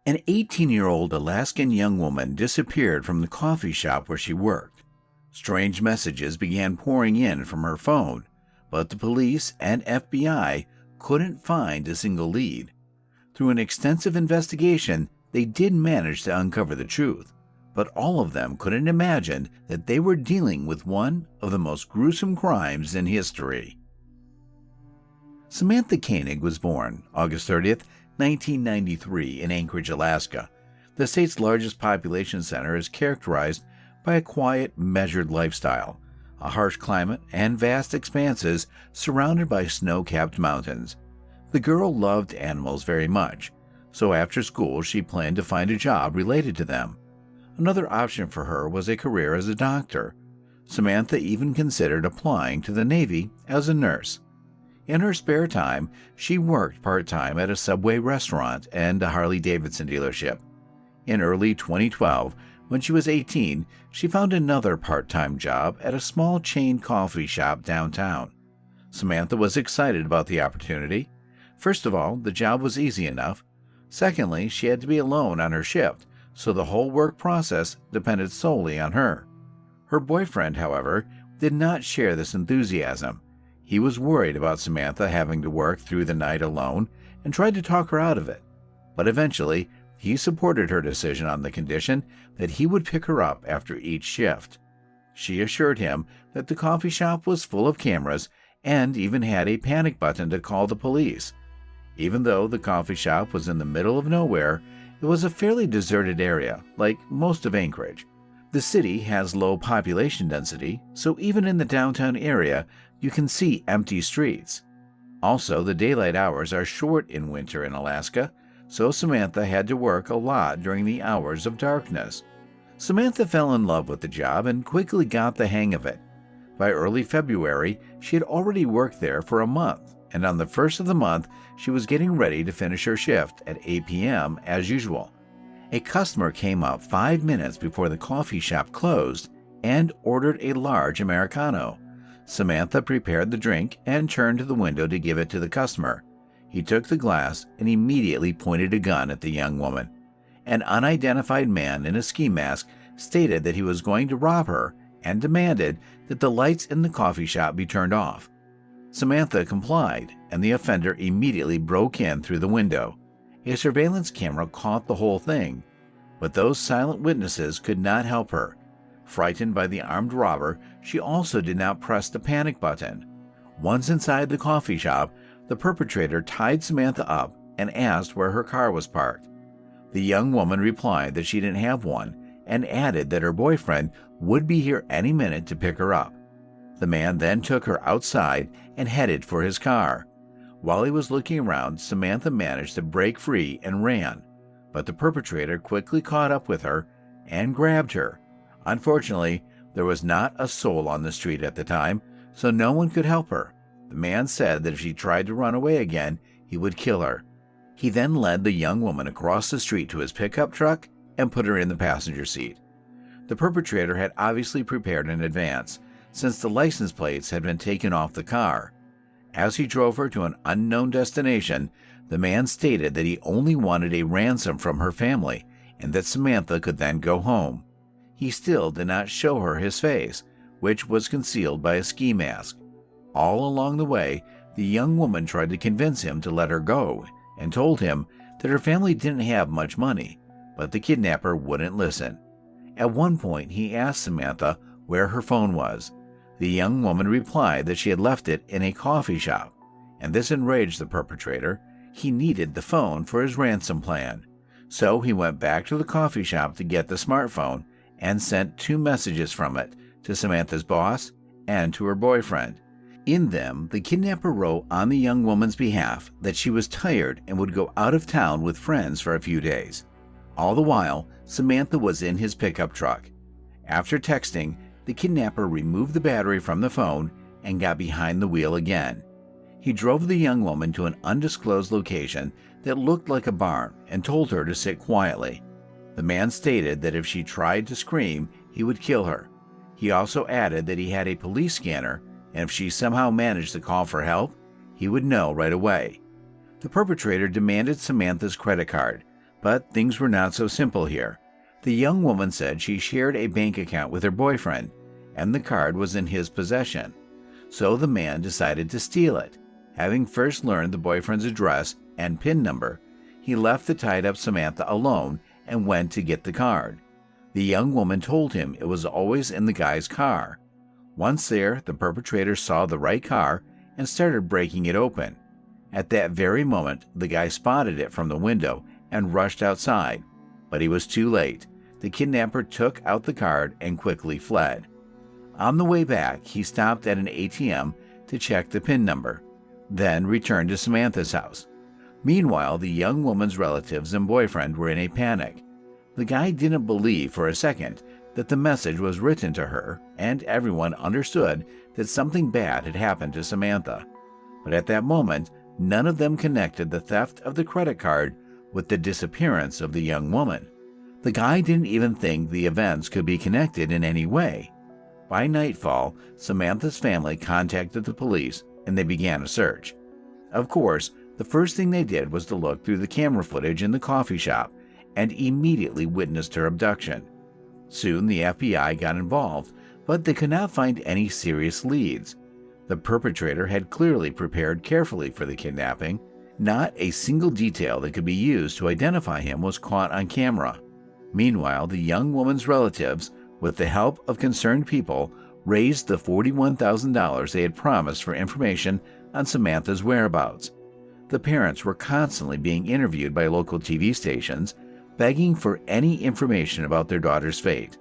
An 18-year-old Alaskan young woman disappeared from the coffee shop where she worked. Strange messages began pouring in from her phone, but the police and FBI couldn't find a single lead. Through an extensive investigation, they did manage to uncover the truth, but all of them couldn't imagine that they were dealing with one of the most gruesome crimes in history. Samantha Koenig was born August 30th, 1993 in Anchorage, Alaska. The state's largest population center is characterized by a quiet, measured lifestyle, a harsh climate, and vast expanses surrounded by snow-capped mountains. The girl loved animals very much, so after school she planned to find a job related to them. Another option for her was a career as a doctor. Samantha even considered applying to the Navy as a nurse. In her spare time, she worked part-time at a Subway restaurant and a Harley-Davidson dealership. In early 2012, when she was 18, she found another part-time job at a small chain coffee shop downtown. Samantha was excited about the opportunity. First of all, the job was easy enough. Secondly, she had to be alone on her shift, so the whole work process depended solely on her. Her boyfriend, however, did not share this enthusiasm. He was worried about Samantha having to work through the night alone and tried to talk her out of it. But eventually, he supported her decision on the condition that he would pick her up after each shift. She assured him that the coffee shop was full of cameras and even had a panic button to call the police. Even though the coffee shop was in the middle of nowhere, it was a fairly deserted area, like most of Anchorage. The city has low population density, so even in the downtown area, you can see empty streets. Also, the daylight hours are short in winter in Alaska, so Samantha had to work a lot during the hours of darkness. Samantha fell in love with the job and quickly got the hang of it. By early February, she had already worked there for a month, and on the first of the month, she was getting ready to finish her shift at 8 p.m. as usual. A customer came up 5 minutes before the coffee shop closed and ordered a large Americano. Samantha prepared the drink and turned to the window to give it to the customer. He took the glass and immediately pointed a gun at the young woman. An unidentified man in a ski mask stated that he was going to rob her and demanded that the lights in the coffee shop be turned off. Samantha complied, and the offender immediately broke in through the window. A surveillance camera caught the whole thing, but those silent witnesses could not help her. Frightened by the armed robber, she also did not press the panic button. Once inside the coffee shop, the perpetrator tied Samantha up and asked where her car was parked. The young woman replied that she didn't have one and added that her boyfriend would be here any minute to pick her up. The man then took her outside and headed for his car. While he was looking around, Samantha managed to break free and ran, but the perpetrator quickly caught up with her and grabbed her. Unfortunately, there was not a soul on the street at the time, so no one could help her. The man said that if she tried to run away again, he would kill her. He then led the young woman across the street to his pickup truck and put her in the passenger seat. The perpetrator had obviously prepared in advance, since the license plates had been taken off the car. As he drove her to an unknown destination, the man stated that he only wanted a ransom from her family and that Samantha could then go home. He still did not show her his face, which was concealed by a ski mask. All along the way, the young woman tried to convince him to let her go and told him that her family didn't have much money, but the kidnapper wouldn't listen. At one point, he asked Samantha where her phone was. The young woman replied that she had left it in a coffee shop, and this enraged the perpetrator. He needed the phone for his ransom plan. So he went back to the coffee shop to get the smartphone and sent 2 messages from it to Samantha's boss and to her boyfriend. In them, the kidnapper wrote on the young woman's behalf that she was tired and would go out of town with friends for a few days. All the while, Samantha was in his pickup truck. After texting, the kidnapper removed the battery from the phone and got behind the wheel again. He drove the young woman to an undisclosed location that looked like a barn and told her to sit quietly. The man stated that if she tried to scream, he would kill her. He also added that he had a police scanner, and if she somehow managed to call for help, he would know right away. The perpetrator demanded Samantha's credit card, But things were not so simple here. The young woman said she shared a bank account with her boyfriend, and the card was in his possession. So the man decided to steal it. Having first learned the boyfriend's address and PIN number, he left the tied-up Samantha alone and went to get the card. The young woman told him it was always in the guy's car. Once there, the perpetrator saw the right car and started breaking it open. At that very moment, the guy spotted it from the window and rushed outside, but he was too late. The kidnapper took out the card and quickly fled. On the way back, he stopped at an ATM to check the PIN number, then returned to Samantha's house. Meanwhile, the young woman's relatives and boyfriend were in a panic. The guy didn't believe for a second that the message was written to her, and everyone understood that something bad had happened to Samantha. But at that moment, none of them connected the theft of the credit card with the disappearance of the young woman. The guy didn't even think the events could be connected in any way. By nightfall, Samantha's family contacted the police and they began a search. Of course, the first thing they did was to look through the camera footage in the coffee shop and immediately witnessed her abduction. Soon the FBI got involved, but they could not find any serious leads. The perpetrator had clearly prepared carefully for the kidnapping. Not a single detail that could be used to identify him was caught on camera. Meanwhile, the young woman's relatives, with the help of concerned people, raised the $41,000 they had promised for information on Samantha's whereabouts. The parents were constantly being interviewed by local TV stations, begging for any information about their daughter's fate.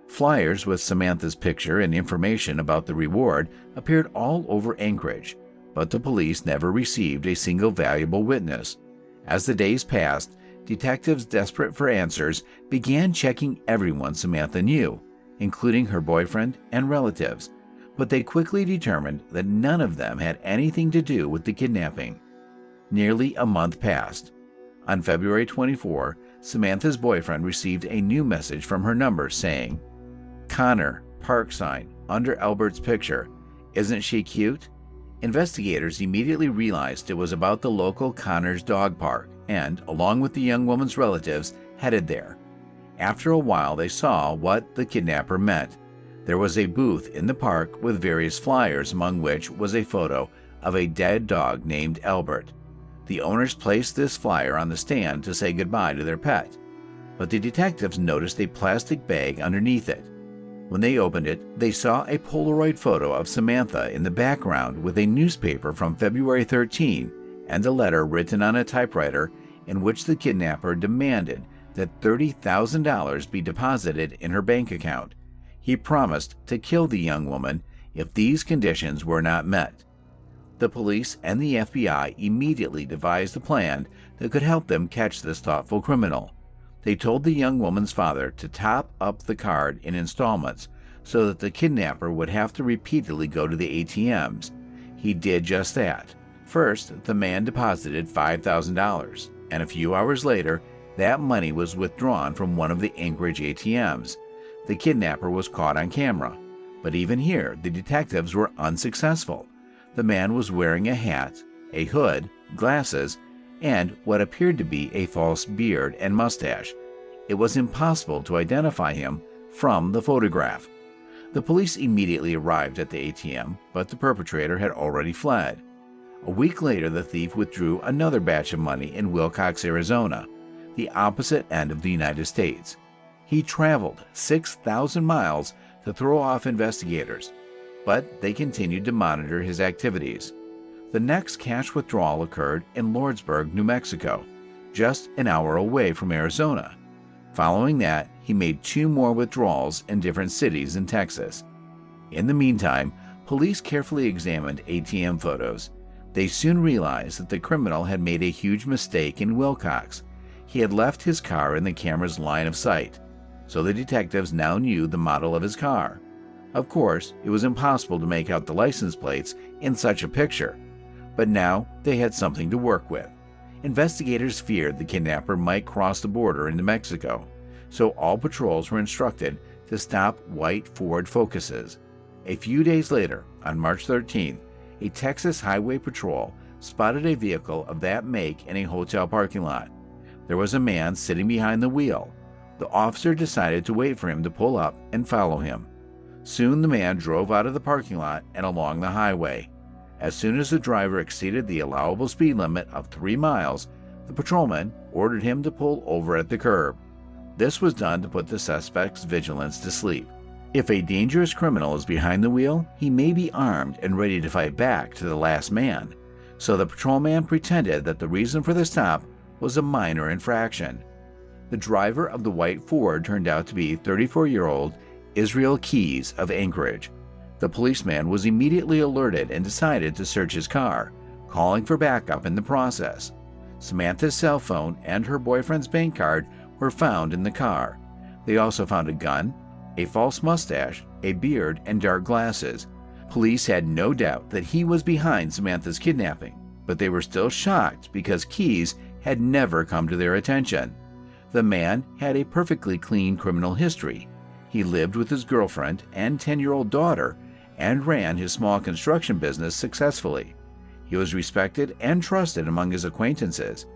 Flyers with Samantha's picture and information about the reward appeared all over Anchorage, but the police never received a single valuable witness. As the days passed, detectives desperate for answers began checking everyone Samantha knew, including her boyfriend and relatives, but they quickly determined that none of them had anything to do with the kidnapping. Nearly a month passed. On February 24, Samantha's boyfriend received a new message from her number saying, "Connor, park sign, under Albert's picture. Isn't she cute?" Investigators immediately realized it was about the local Connor's dog park and, along with the young woman's relatives, headed there. After a while, they saw what the kidnapper meant. There was a booth in the park with various flyers, among which was a photo of a dead dog named Albert. The owners placed this flyer on the stand to say goodbye to their pet, but the detectives noticed a plastic bag underneath it. When they opened it, they saw a Polaroid photo of Samantha in the background with a newspaper from February 13 and a letter written on a typewriter in which the kidnapper demanded that $30,000 be deposited in her bank account. He promised to kill the young woman if these conditions were not met. The police and the FBI immediately devised a plan that could help them catch this thoughtful criminal. They told the young woman's father to top up the card in installments so that the kidnapper would have to repeatedly go to the ATMs. He did just that. First, the man deposited $5,000, and a few hours later, that money was withdrawn from one of the Anchorage ATMs. The kidnapper was caught on camera, but even here, the detectives were unsuccessful. The man was wearing a hat, a hood, glasses, and what appeared to be a false beard and mustache. It was impossible to identify him from the photograph. The police immediately arrived at the ATM, but the perpetrator had already fled. A week later, the thief withdrew another batch of money in Willcox, Arizona, the opposite end of the United States. He traveled 6,000 miles to throw off investigators, but they continued to monitor his activities. The next cash withdrawal occurred in Lordsburg, New Mexico, just an hour away from Arizona. Following that, he made 2 more withdrawals in different cities in Texas. In the meantime, police carefully examined ATM photos. They soon realized that the criminal had made a huge mistake in Willcox. He had left his car in the camera's line of sight, so the detectives now knew the model of his car. Of course, it was impossible to make out the license plates in such a picture, but now they had something to work with. Investigators feared the kidnapper might cross the border into Mexico, so all patrols were instructed to stop white Ford Focuses. A few days later, on March 13th, a Texas Highway Patrol spotted a vehicle of that make in a hotel parking lot. There was a man sitting behind the wheel. The officer decided to wait for him to pull up and follow him. Soon the man drove out of the parking lot and along the highway. As soon as the driver exceeded the allowable speed limit of 3 miles, the patrolman ordered him to pull over at the curb. This was done to put the suspect's vigilance to sleep. If a dangerous criminal is behind the wheel, he may be armed and ready to fight back to the last man. So the patrolman pretended that the reason for the stop was a minor infraction. The driver of the white Ford turned out to be 34-year-old Israel Keyes of Anchorage. The policeman was immediately alerted and decided to search his car, calling for backup in the process. Samantha's cell phone and her boyfriend's bank card were found in the car. They also found a gun, a false mustache, a beard, and dark glasses. Police had no doubt that he was behind Samantha's kidnapping, but they were still shocked because Keyes had never come to their attention. The man had a perfectly clean criminal history. He lived with his girlfriend and 10-year-old daughter and ran his small construction business successfully. He was respected and trusted among his acquaintances.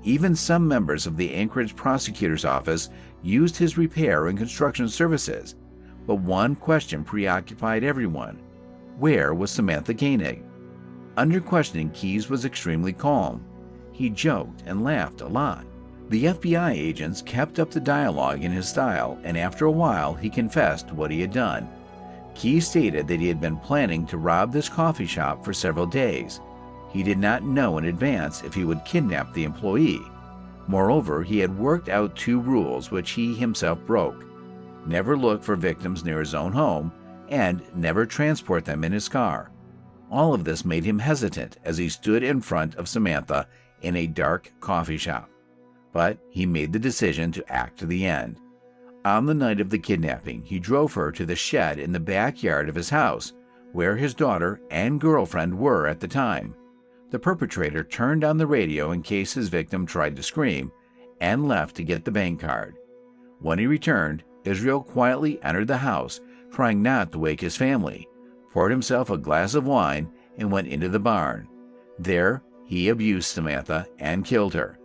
Even some members of the Anchorage prosecutor's office used his repair and construction services. But one question preoccupied everyone. Where was Samantha Koenig? Under questioning, Keyes was extremely calm. He joked and laughed a lot. The FBI agents kept up the dialogue in his style, and after a while he confessed what he had done. Keyes stated that he had been planning to rob this coffee shop for several days. He did not know in advance if he would kidnap the employee. Moreover, he had worked out 2 rules which he himself broke: never look for victims near his own home, and never transport them in his car. All of this made him hesitant as he stood in front of Samantha in a dark coffee shop. But he made the decision to act to the end. On the night of the kidnapping, he drove her to the shed in the backyard of his house, where his daughter and girlfriend were at the time. The perpetrator turned on the radio in case his victim tried to scream, and left to get the bank card. When he returned, Israel quietly entered the house, trying not to wake his family, poured himself a glass of wine, and went into the barn. There, he abused Samantha and killed her.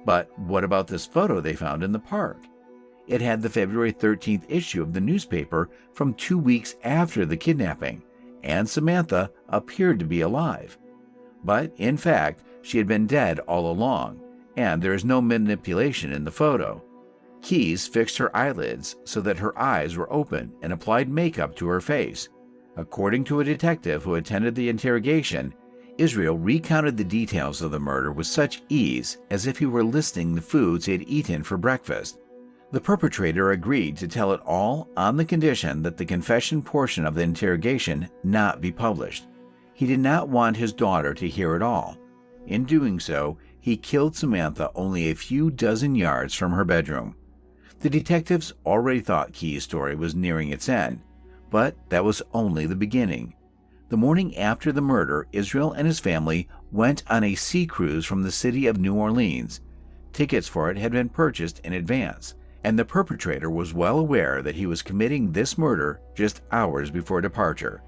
But what about this photo they found in the park? It had the February 13th issue of the newspaper from 2 weeks after the kidnapping, and Samantha appeared to be alive. But, in fact, she had been dead all along, and there is no manipulation in the photo. Keyes fixed her eyelids so that her eyes were open and applied makeup to her face. According to a detective who attended the interrogation, Israel recounted the details of the murder with such ease as if he were listing the foods he had eaten for breakfast. The perpetrator agreed to tell it all on the condition that the confession portion of the interrogation not be published. He did not want his daughter to hear it all. In doing so, he killed Samantha only a few dozen yards from her bedroom. The detectives already thought Keyes' story was nearing its end, but that was only the beginning. The morning after the murder, Israel and his family went on a sea cruise from the city of New Orleans. Tickets for it had been purchased in advance, and the perpetrator was well aware that he was committing this murder just hours before departure.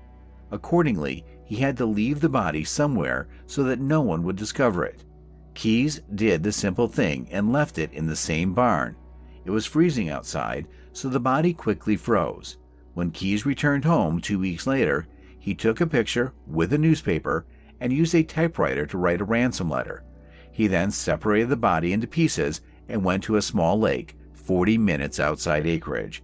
Accordingly, he had to leave the body somewhere so that no one would discover it. Keyes did the simple thing and left it in the same barn. It was freezing outside, so the body quickly froze. When Keyes returned home 2 weeks later, he took a picture with a newspaper and used a typewriter to write a ransom letter. He then separated the body into pieces and went to a small lake 40 minutes outside Anchorage.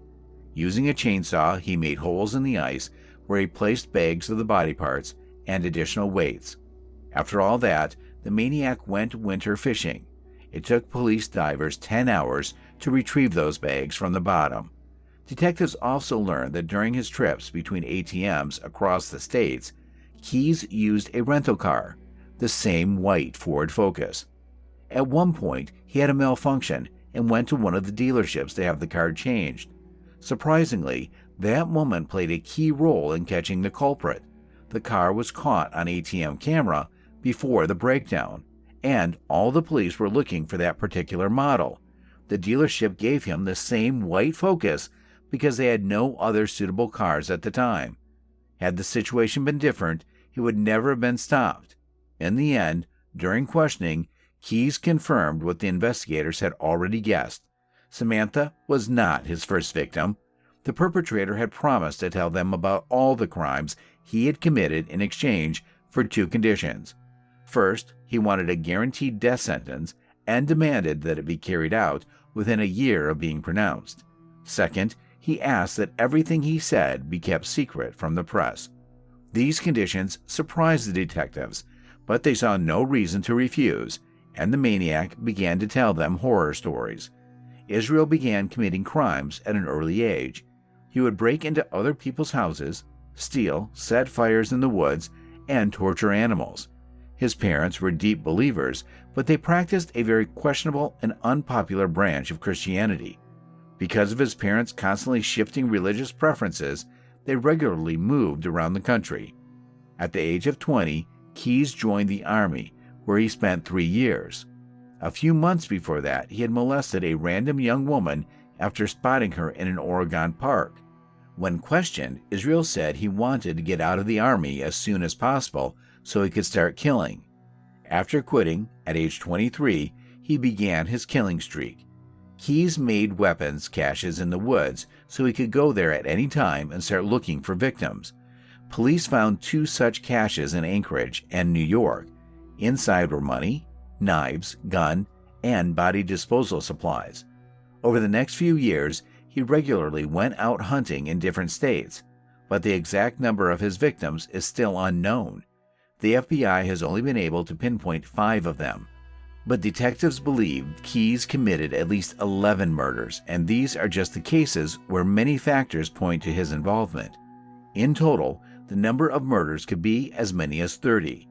Using a chainsaw, he made holes in the ice where he placed bags of the body parts and additional weights. After all that, the maniac went winter fishing. It took police divers 10 hours to retrieve those bags from the bottom. Detectives also learned that during his trips between ATMs across the states, Keyes used a rental car, the same white Ford Focus. At one point, he had a malfunction and went to one of the dealerships to have the car changed. Surprisingly, that woman played a key role in catching the culprit. The car was caught on ATM camera before the breakdown, and all the police were looking for that particular model. The dealership gave him the same white Focus because they had no other suitable cars at the time. Had the situation been different, he would never have been stopped. In the end, during questioning, Keyes confirmed what the investigators had already guessed. Samantha was not his first victim. The perpetrator had promised to tell them about all the crimes he had committed in exchange for two conditions. First, he wanted a guaranteed death sentence and demanded that it be carried out within a year of being pronounced. Second, he asked that everything he said be kept secret from the press. These conditions surprised the detectives, but they saw no reason to refuse, and the maniac began to tell them horror stories. Israel began committing crimes at an early age. He would break into other people's houses, steal, set fires in the woods, and torture animals. His parents were deep believers, but they practiced a very questionable and unpopular branch of Christianity. Because of his parents' constantly shifting religious preferences, they regularly moved around the country. At the age of 20, Keyes joined the Army, where he spent 3 years. A few months before that, he had molested a random young woman after spotting her in an Oregon park. When questioned, Israel said he wanted to get out of the Army as soon as possible so he could start killing. After quitting, at age 23, he began his killing streak. Keyes made weapons caches in the woods so he could go there at any time and start looking for victims. Police found 2 such caches in Anchorage and New York. Inside were money, knives, gun, and body disposal supplies. Over the next few years, he regularly went out hunting in different states, but the exact number of his victims is still unknown. The FBI has only been able to pinpoint 5 of them, but detectives believe Keyes committed at least 11 murders, and these are just the cases where many factors point to his involvement. In total, the number of murders could be as many as 30.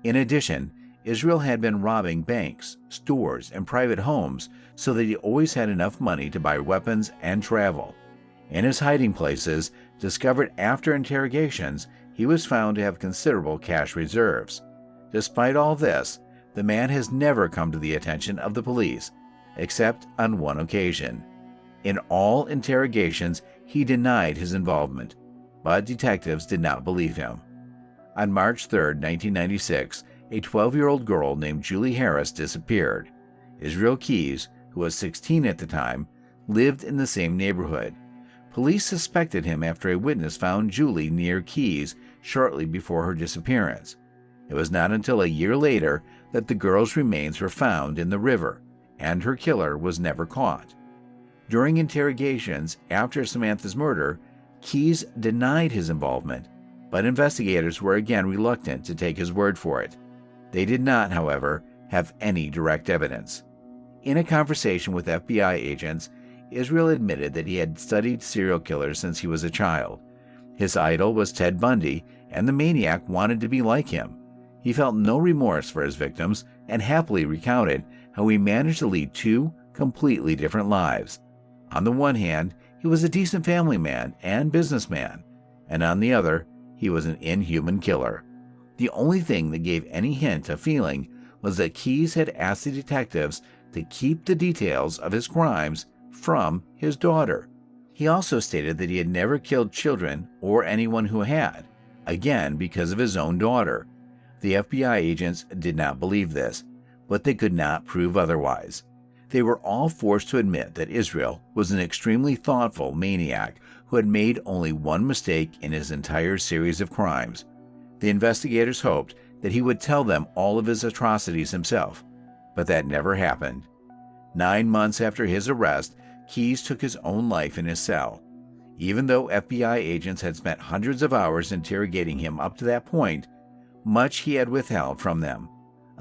In addition, Israel had been robbing banks, stores, and private homes so that he always had enough money to buy weapons and travel. In his hiding places, discovered after interrogations, he was found to have considerable cash reserves. Despite all this, the man has never come to the attention of the police, except on one occasion. In all interrogations, he denied his involvement, but detectives did not believe him. On March 3, 1996, a 12-year-old girl named Julie Harris disappeared. Israel Keyes, who was 16 at the time, lived in the same neighborhood. Police suspected him after a witness found Julie near Keyes shortly before her disappearance. It was not until a year later that the girl's remains were found in the river, and her killer was never caught. During interrogations after Samantha's murder, Keyes denied his involvement, but investigators were again reluctant to take his word for it. They did not, however, have any direct evidence. In a conversation with FBI agents, Israel admitted that he had studied serial killers since he was a child. His idol was Ted Bundy, and the maniac wanted to be like him. He felt no remorse for his victims and happily recounted how he managed to lead 2 completely different lives. On the one hand, he was a decent family man and businessman, and on the other, he was an inhuman killer. The only thing that gave any hint of feeling was that Keyes had asked the detectives to keep the details of his crimes from his daughter. He also stated that he had never killed children or anyone who had, again because of his own daughter. The FBI agents did not believe this, but they could not prove otherwise. They were all forced to admit that Israel was an extremely thoughtful maniac who had made only one mistake in his entire series of crimes. The investigators hoped that he would tell them all of his atrocities himself, but that never happened. 9 months after his arrest, Keyes took his own life in his cell. Even though FBI agents had spent hundreds of hours interrogating him up to that point, much he had withheld from them.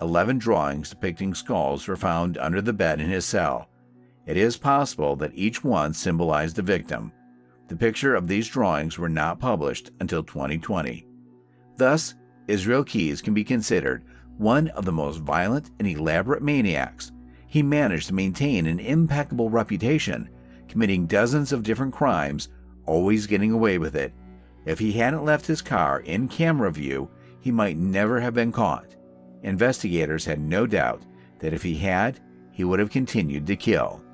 11 drawings depicting skulls were found under the bed in his cell. It is possible that each one symbolized a victim. The picture of these drawings were not published until 2020. Thus, Israel Keyes can be considered one of the most violent and elaborate maniacs. He managed to maintain an impeccable reputation, committing dozens of different crimes, always getting away with it. If he hadn't left his car in camera view, he might never have been caught. Investigators had no doubt that if he had, he would have continued to kill.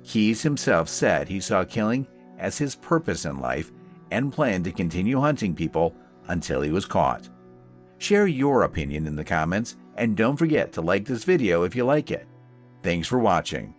Keyes himself said he saw killing as his purpose in life and planned to continue hunting people until he was caught. Share your opinion in the comments and don't forget to like this video if you like it. Thanks for watching.